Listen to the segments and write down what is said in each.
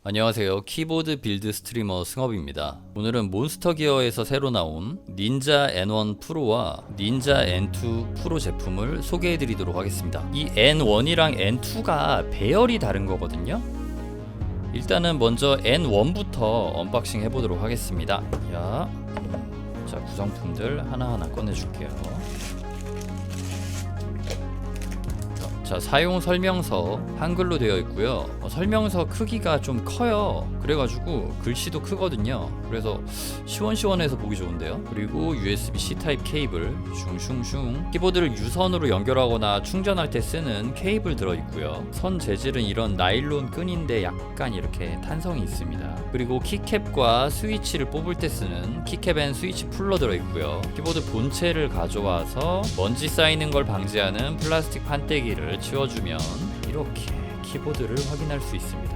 안녕하세요. 키보드 빌드 스트리머 승업입니다. 오늘은 몬스터 기어에서 새로 나온 닌자 N1 프로와 닌자 N2 프로 제품을 소개해 드리도록 하겠습니다. 이 N1이랑 N2가 배열이 다른 거거든요. 일단은 먼저 N1부터 언박싱 해보도록 하겠습니다. 자, 구성품들 하나하나 꺼내줄게요. 자, 사용 설명서 한글로 되어 있고요. 설명서 크기가 좀 커요. 그래가지고 글씨도 크거든요. 그래서 시원시원해서 보기 좋은데요. 그리고 USB-C 타입 케이블 슝슝슝, 키보드를 유선으로 연결하거나 충전할 때 쓰는 케이블 들어있고요. 선 재질은 이런 나일론 끈인데 약간 이렇게 탄성이 있습니다. 그리고 키캡과 스위치를 뽑을 때 쓰는 키캡 앤 스위치 풀러 들어있고요. 키보드 본체를 가져와서 먼지 쌓이는 걸 방지하는 플라스틱 판때기를 치워주면 이렇게 키보드를 확인할 수 있습니다.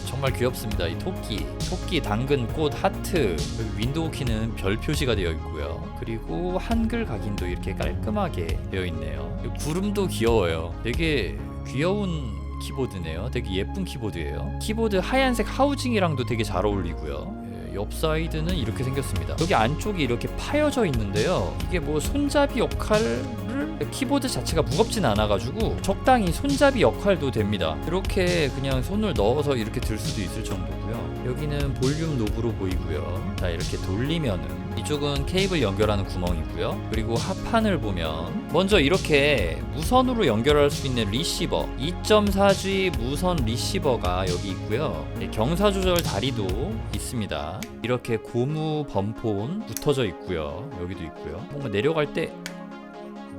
정말 귀엽습니다. 이 토끼, 당근, 꽃, 하트, 윈도우 키는 별 표시가 되어 있고요. 그리고 한글 각인도 이렇게 깔끔하게 되어 있네요. 구름도 귀여워요. 되게 귀여운 키보드네요. 되게 예쁜 키보드예요. 키보드 하얀색 하우징이랑도 되게 잘 어울리고요. 옆 사이드는 이렇게 생겼습니다. 여기 안쪽이 이렇게 파여져 있는데요. 이게 뭐 손잡이 역할을, 키보드 자체가 무겁진 않아가지고 적당히 손잡이 역할도 됩니다. 이렇게 그냥 손을 넣어서 이렇게 들 수도 있을 정도고요. 여기는 볼륨 노브로 보이고요. 자, 이렇게 돌리면은 이쪽은 케이블 연결하는 구멍이고요. 그리고 하판을 보면 먼저 이렇게 무선으로 연결할 수 있는 리시버 2.4G 무선 리시버가 여기 있고요. 경사 조절 다리도 있습니다. 이렇게 고무 범폰 붙어져 있고요. 여기도 있고요. 뭔가 내려갈 때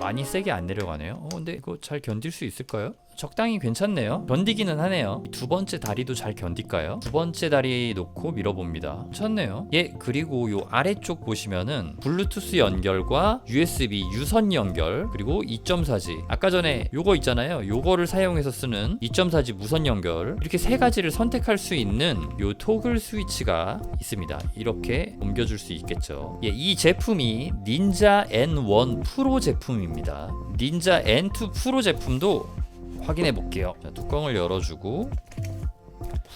많이 세게 안 내려가네요. 근데 이거 잘 견딜 수 있을까요? 적당히 괜찮네요. 견디기는 하네요. 두 번째 다리도 잘 견딜까요? 두 번째 다리 놓고 밀어봅니다. 괜찮네요. 그리고 요 아래쪽 보시면은 블루투스 연결과 USB 유선 연결, 그리고 2.4G, 아까 전에 요거 있잖아요. 요거를 사용해서 쓰는 2.4G 무선 연결, 이렇게 세 가지를 선택할 수 있는 요 토글 스위치가 있습니다. 이렇게 옮겨줄 수 있겠죠. 이 제품이 닌자 N1 프로 제품입니다. 닌자 N2 프로 제품도 확인해 볼게요. 자, 뚜껑을 열어주고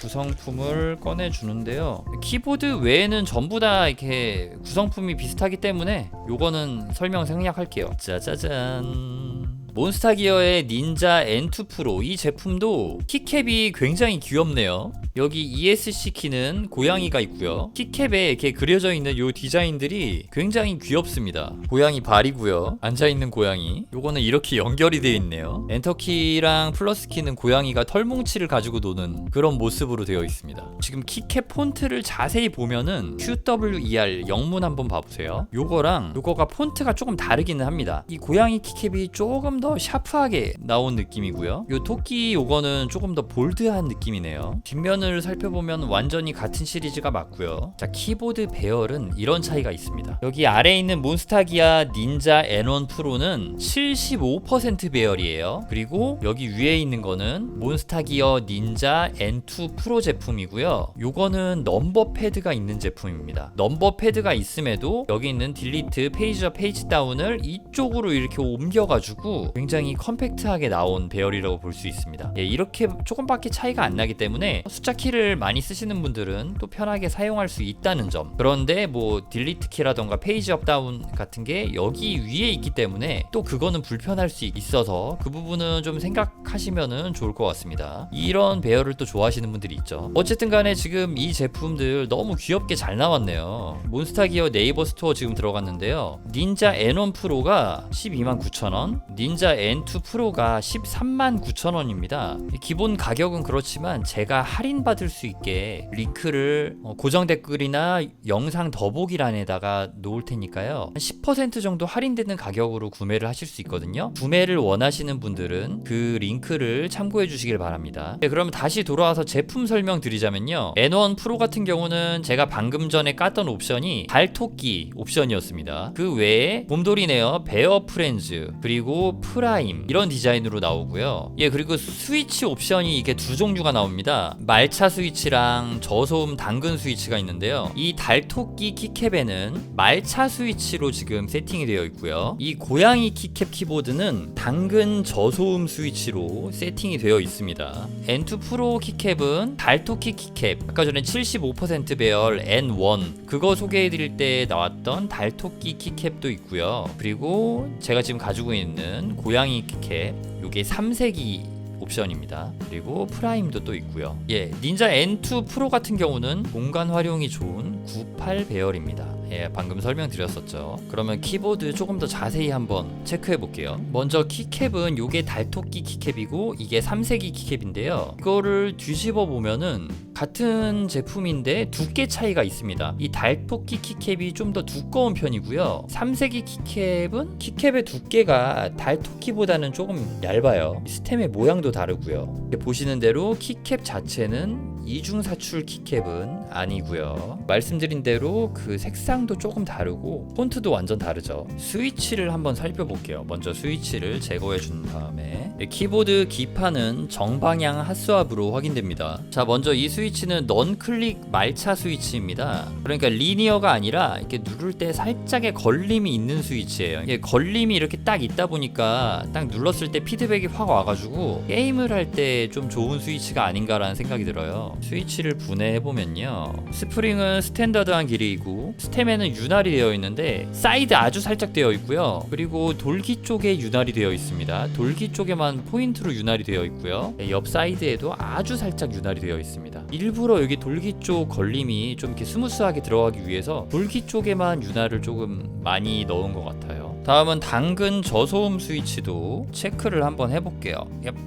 구성품을 꺼내주는데요. 키보드 외에는 전부 다 이렇게 구성품이 비슷하기 때문에 요거는 설명 생략할게요. 짜자잔. 몬스터 기어의 닌자 N2 프로, 이 제품도 키캡이 굉장히 귀엽네요. 여기 ESC 키는 고양이가 있고요. 키캡에 이렇게 그려져 있는 요 디자인들이 굉장히 귀엽습니다. 고양이 발이고요. 앉아있는 고양이. 요거는 이렇게 연결이 되어 있네요. 엔터키랑 플러스 키는 고양이가 털뭉치를 가지고 노는 그런 모습으로 되어 있습니다. 지금 키캡 폰트를 자세히 보면은 QWER 영문 한번 봐보세요. 요거랑 요거가 폰트가 조금 다르기는 합니다. 이 고양이 키캡이 조금 더 샤프하게 나온 느낌이고요. 요 토끼 요거는 조금 더 볼드한 느낌이네요. 뒷면을 살펴보면 완전히 같은 시리즈가 맞고요. 자, 키보드 배열은 이런 차이가 있습니다. 여기 아래에 있는 몬스타기아 닌자 N1 프로는 75% 배열이에요. 그리고 여기 위에 있는 거는 몬스타기어 닌자 N2 프로 제품이고요. 요거는 넘버 패드가 있는 제품입니다. 넘버 패드가 있음에도 여기 있는 딜리트, 페이지업, 페이지 다운을 이쪽으로 이렇게 옮겨가지고 굉장히 컴팩트하게 나온 배열이라고 볼 수 있습니다. 이렇게 조금밖에 차이가 안 나기 때문에 숫자 키를 많이 쓰시는 분들은 또 편하게 사용할 수 있다는 점. 그런데 뭐 딜리트 키라던가 페이지 업 다운 같은 게 여기 위에 있기 때문에 또 그거는 불편할 수 있어서 그 부분은 좀 생각하시면은 좋을 것 같습니다. 이런 배열을 또 좋아하시는 분들이 있죠. 어쨌든 간에 지금 이 제품들 너무 귀엽게 잘 나왔네요. 몬스타기어 네이버 스토어 지금 들어갔는데요. 닌자 N1 프로가 129,000원, 닌자 N2 프로가 139,000원입니다. 기본 가격은 그렇지만 제가 할인받을 수 있게 링크를 고정 댓글이나 영상 더보기란에다가 놓을 테니까요. 한 10% 정도 할인되는 가격으로 구매를 하실 수 있거든요. 구매를 원하시는 분들은 그 링크를 참고해 주시길 바랍니다. 그러면 다시 돌아와서 제품 설명 드리자면요. N1 프로 같은 경우는 제가 방금 전에 깠던 옵션이 발토끼 옵션이었습니다. 그 외에 곰돌이네요. 베어 프렌즈, 그리고 프라임, 이런 디자인으로 나오고요. 그리고 스위치 옵션이 이게 두 종류가 나옵니다. 말차 스위치랑 저소음 당근 스위치가 있는데요. 이 달토끼 키캡에는 말차 스위치로 지금 세팅이 되어 있고요. 이 고양이 키캡 키보드는 당근 저소음 스위치로 세팅이 되어 있습니다. N2 프로 키캡은 달토끼 키캡, 아까 전에 75% 배열 N1 그거 소개해드릴 때 나왔던 달토끼 키캡도 있고요. 그리고 제가 지금 가지고 있는 고양이 키캡, 요게 3색이 옵션입니다. 그리고 프라임도 또 있고요. 닌자 N2 프로 같은 경우는 공간 활용이 좋은 98 배열입니다. 방금 설명드렸었죠. 그러면 키보드 조금 더 자세히 한번 체크해 볼게요. 먼저 키캡은 요게 달토끼 키캡이고 이게 3색이 키캡인데요. 이거를 뒤집어 보면은 같은 제품인데 두께 차이가 있습니다. 이 달토끼 키캡이 좀 더 두꺼운 편이고요. 3색이 키캡은 키캡의 두께가 달토끼보다는 조금 얇아요. 스템의 모양도 다르고요. 보시는 대로 키캡 자체는 이중사출 키캡은 아니고요. 말씀드린 대로 그 색상도 조금 다르고 폰트도 완전 다르죠. 스위치를 한번 살펴볼게요. 먼저 스위치를 제거해 준 다음에 키보드 기판은 정방향 핫스왑으로 확인됩니다. 자, 먼저 이 스위치는 넌클릭 말차 스위치입니다. 그러니까 리니어가 아니라 이렇게 누를 때 살짝의 걸림이 있는 스위치예요. 이게 걸림이 이렇게 딱 있다 보니까 딱 눌렀을 때 피드백이 확 와가지고 게임을 할 때 좀 좋은 스위치가 아닌가라는 생각이 들어요. 스위치를 분해해보면요, 스프링은 스탠다드한 길이이고 스템에는 윤활이 되어 있는데 사이드 아주 살짝 되어 있고요. 그리고 돌기 쪽에 윤활이 되어 있습니다. 돌기 쪽에만 포인트로 윤활이 되어 있고요. 옆 사이드에도 아주 살짝 윤활이 되어 있습니다. 일부러 여기 돌기 쪽 걸림이 좀 이렇게 스무스하게 들어가기 위해서 돌기 쪽에만 윤활을 조금 많이 넣은 것 같아요. 다음은 당근 저소음 스위치도 체크를 한번 해볼게요.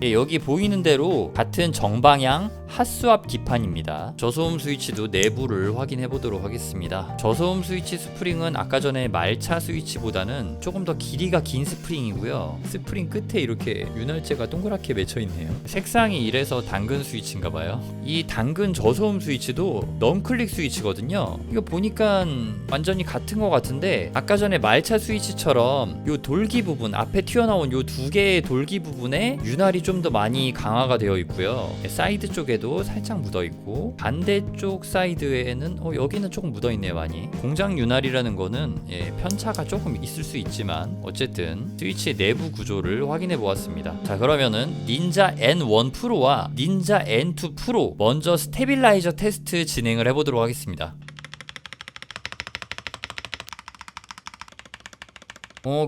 여기 보이는 대로 같은 정방향 핫스왑 기판입니다. 저소음 스위치도 내부를 확인해 보도록 하겠습니다. 저소음 스위치 스프링은 아까 전에 말차 스위치보다는 조금 더 길이가 긴 스프링이고요. 스프링 끝에 이렇게 윤활제가 동그랗게 맺혀 있네요. 색상이 이래서 당근 스위치인가 봐요. 이 당근 저소음 스위치도 넌클릭 스위치거든요. 이거 보니까 완전히 같은 것 같은데 아까 전에 말차 스위치처럼 요 돌기 부분, 앞에 튀어나온 요 두 개의 돌기 부분에 윤활이 좀 더 많이 강화가 되어 있고요. 사이드 쪽에도 살짝 묻어 있고 반대쪽 사이드에는 여기는 조금 묻어 있네요. 많이. 공장 윤활이라는 거는 편차가 조금 있을 수 있지만 어쨌든 스위치의 내부 구조를 확인해 보았습니다. 자, 그러면은 닌자 N1 프로와 닌자 N2 프로 먼저 스테빌라이저 테스트 진행을 해보도록 하겠습니다.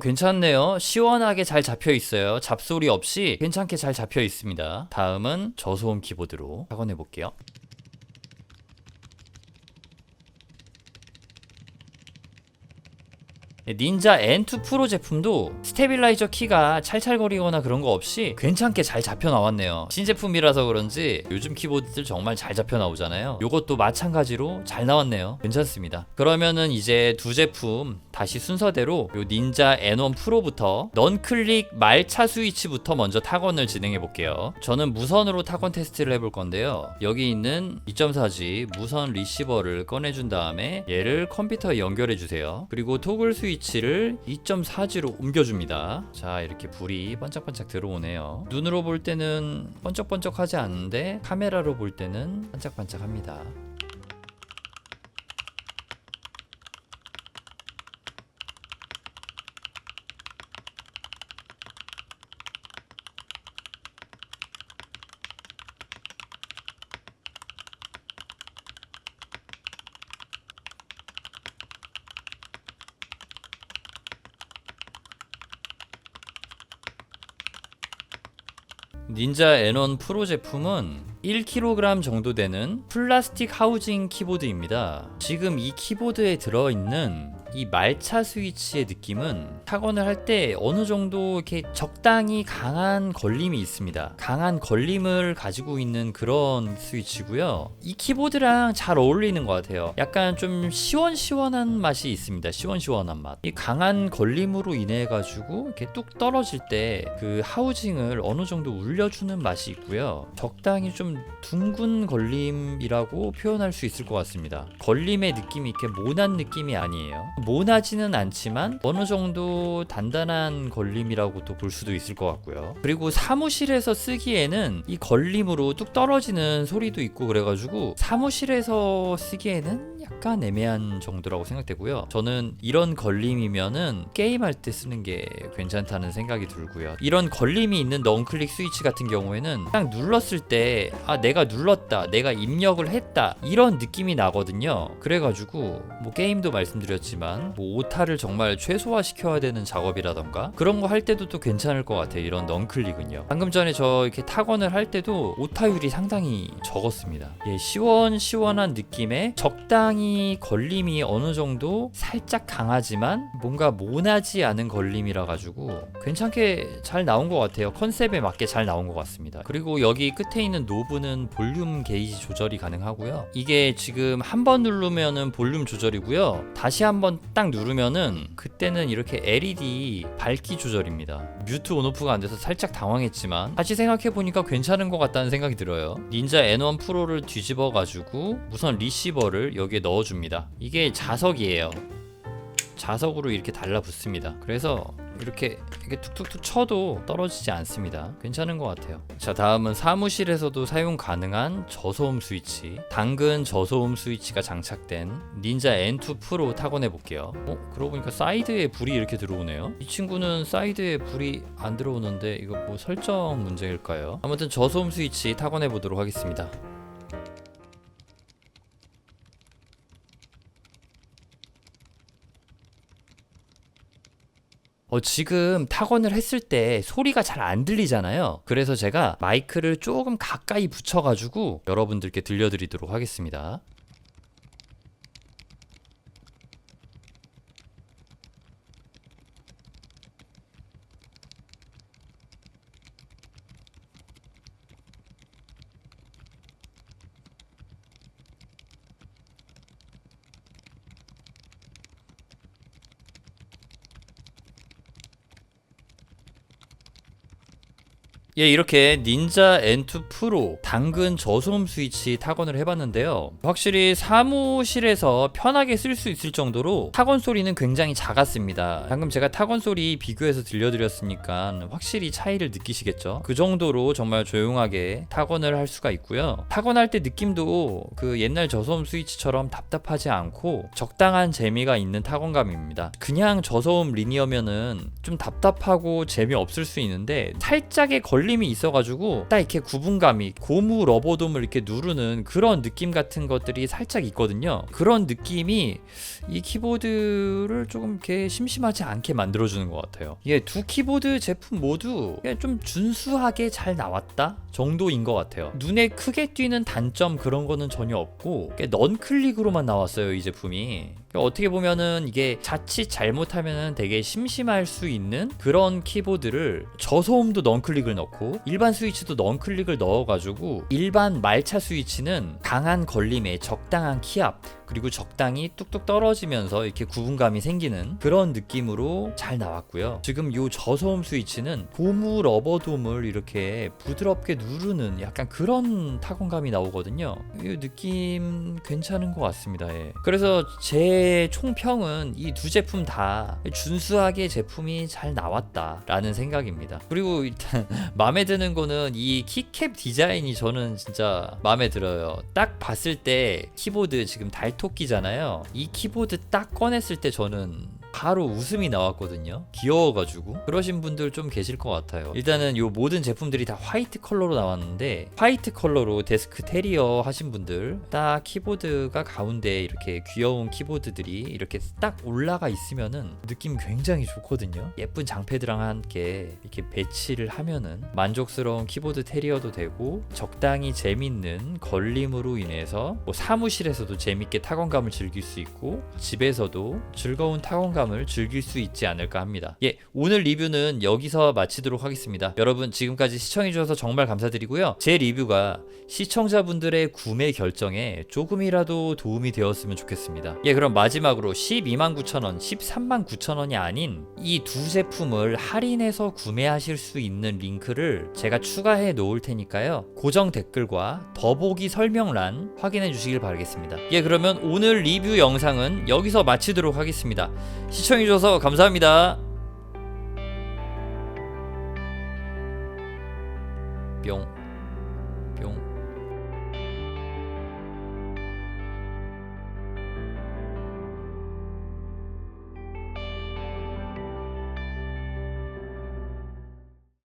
괜찮네요. 시원하게 잘 잡혀 있어요. 잡소리 없이 괜찮게 잘 잡혀 있습니다. 다음은 저소음 키보드로 확인해 볼게요. 닌자 N2 프로 제품도 스테빌라이저 키가 찰찰거리거나 그런 거 없이 괜찮게 잘 잡혀 나왔네요. 신제품이라서 그런지 요즘 키보드들 정말 잘 잡혀 나오잖아요. 요것도 마찬가지로 잘 나왔네요. 괜찮습니다. 그러면은 이제 두 제품 다시 순서대로 요 닌자 N1 프로부터 넌클릭 말차 스위치부터 먼저 타건을 진행해 볼게요. 저는 무선으로 타건 테스트를 해볼 건데요. 여기 있는 2.4G 무선 리시버를 꺼내준 다음에 얘를 컴퓨터에 연결해 주세요. 그리고 토글 스위치를 2.4G로 옮겨줍니다. 자, 이렇게 불이 반짝반짝 들어오네요. 눈으로 볼 때는 번쩍번쩍하지 않은데 카메라로 볼 때는 반짝반짝합니다. 닌자 N1 프로 제품은 1kg 정도 되는 플라스틱 하우징 키보드입니다. 지금 이 키보드에 들어있는 이 말차 스위치의 느낌은 타건을 할 때 어느 정도 이렇게 적당히 강한 걸림이 있습니다. 강한 걸림을 가지고 있는 그런 스위치고요. 이 키보드랑 잘 어울리는 것 같아요. 약간 좀 시원시원한 맛이 있습니다. 시원시원한 맛. 이 강한 걸림으로 인해 가지고 이렇게 뚝 떨어질 때 그 하우징을 어느 정도 울려주는 맛이 있고요. 적당히 좀 둥근 걸림이라고 표현할 수 있을 것 같습니다. 걸림의 느낌이 이렇게 모난 느낌이 아니에요. 모나지는 않지만 어느 정도 단단한 걸림이라고 또 볼 수도 있을 것 같고요. 그리고 사무실에서 쓰기에는 이 걸림으로 뚝 떨어지는 소리도 있고 그래가지고 사무실에서 쓰기에는 약간 애매한 정도라고 생각되고요. 저는 이런 걸림이면은 게임할 때 쓰는 게 괜찮다는 생각이 들고요. 이런 걸림이 있는 넌클릭 스위치 같은 경우에는 딱 눌렀을 때 내가 눌렀다, 내가 입력을 했다, 이런 느낌이 나거든요. 그래가지고 뭐 게임도 말씀드렸지만 뭐 오타를 정말 최소화 시켜야 되는 작업이라던가 그런 거 할 때도 또 괜찮을 것 같아요. 이런 넌클릭은요. 방금 전에 저 이렇게 타건을 할 때도 오타율이 상당히 적었습니다. 예, 시원시원한 느낌에 적당히 걸림이 어느 정도 살짝 강하지만 뭔가 모나지 않은 걸림이라 가지고 괜찮게 잘 나온 것 같아요. 컨셉에 맞게 잘 나온 것 같습니다. 그리고 여기 끝에 있는 노브는 볼륨 게이지 조절이 가능하고요. 이게 지금 한 번 누르면은 볼륨 조절이고요. 다시 한번 딱 누르면은 그때는 이렇게 LED 밝기 조절입니다. 뮤트 온오프가 안 돼서 살짝 당황했지만 다시 생각해보니까 괜찮은 것 같다는 생각이 들어요. 닌자 N1 프로를 뒤집어 가지고 우선 리시버를 여기에 넣어줍니다. 이게 자석이에요. 자석으로 이렇게 달라붙습니다. 그래서 이렇게 툭툭툭 쳐도 떨어지지 않습니다. 괜찮은 것 같아요. 자, 다음은 사무실에서도 사용 가능한 저소음 스위치, 당근 저소음 스위치가 장착된 닌자 N2 프로 타건해 볼게요. 그러고 보니까 사이드에 불이 이렇게 들어오네요. 이 친구는 사이드에 불이 안 들어오는데 이거 뭐 설정 문제일까요? 아무튼 저소음 스위치 타건해 보도록 하겠습니다. 지금 타건을 했을 때 소리가 잘 안 들리잖아요. 그래서 제가 마이크를 조금 가까이 붙여가지고 여러분들께 들려드리도록 하겠습니다. 예, 이렇게 닌자 N2 프로 당근 저소음 스위치 타건을 해봤는데요. 확실히 사무실에서 편하게 쓸 수 있을 정도로 타건 소리는 굉장히 작았습니다. 방금 제가 타건 소리 비교해서 들려드렸으니까 확실히 차이를 느끼시겠죠. 그 정도로 정말 조용하게 타건을 할 수가 있고요. 타건할 때 느낌도 그 옛날 저소음 스위치처럼 답답하지 않고 적당한 재미가 있는 타건감입니다. 그냥 저소음 리니어면은 좀 답답하고 재미없을 수 있는데 살짝의 걸림이 있어가지고 딱 이렇게 구분감이 고무 러버돔을 이렇게 누르는 그런 느낌 같은 것들이 살짝 있거든요. 그런 느낌이 이 키보드를 조금 이렇게 심심하지 않게 만들어주는 것 같아요. 예, 두 키보드 제품 모두 좀 준수하게 잘 나왔다 정도인 것 같아요. 눈에 크게 띄는 단점 그런 거는 전혀 없고 넌클릭으로만 나왔어요, 이 제품이. 어떻게 보면은 이게 자칫 잘못하면은 되게 심심할 수 있는 그런 키보드를 저소음도 넌클릭을 넣고 일반 스위치도 넌클릭을 넣어가지고 일반 말차 스위치는 강한 걸림에 적당한 키압 그리고 적당히 뚝뚝 떨어지면서 이렇게 구분감이 생기는 그런 느낌으로 잘 나왔고요. 지금 이 저소음 스위치는 고무 러버돔을 이렇게 부드럽게 누르는 약간 그런 타건감이 나오거든요. 이 느낌 괜찮은 것 같습니다. 예. 그래서 제 총평은 이 두 제품 다 준수하게 제품이 잘 나왔다라는 생각입니다. 그리고 일단 마음에 드는 거는 이 키캡 디자인이 저는 진짜 마음에 들어요. 딱 봤을 때 키보드 지금 달토끼잖아요. 이 키보드 딱 꺼냈을 때 저는 바로 웃음이 나왔거든요. 귀여워가지고. 그러신 분들 좀 계실 것 같아요. 일단은 요 모든 제품들이 다 화이트 컬러로 나왔는데 화이트 컬러로 데스크 테리어 하신 분들 딱 키보드가 가운데 이렇게 귀여운 키보드들이 이렇게 딱 올라가 있으면은 느낌 굉장히 좋거든요. 예쁜 장패드랑 함께 이렇게 배치를 하면은 만족스러운 키보드 테리어도 되고 적당히 재밌는 걸림으로 인해서 뭐 사무실에서도 재밌게 타건감을 즐길 수 있고 집에서도 즐거운 타건감 사용감을 즐길 수 있지 않을까 합니다. 예, 오늘 리뷰는 여기서 마치도록 하겠습니다. 여러분 지금까지 시청해주셔서 정말 감사드리고요. 제 리뷰가 시청자분들의 구매 결정에 조금이라도 도움이 되었으면 좋겠습니다. 예, 그럼 마지막으로 129,000원, 139,000원이 아닌 이 두 제품을 할인해서 구매하실 수 있는 링크를 제가 추가해 놓을 테니까요. 고정 댓글과 더보기 설명란 확인해 주시길 바라겠습니다. 예, 그러면 오늘 리뷰 영상은 여기서 마치도록 하겠습니다. 시청해주셔서 감사합니다. 뿅 뿅.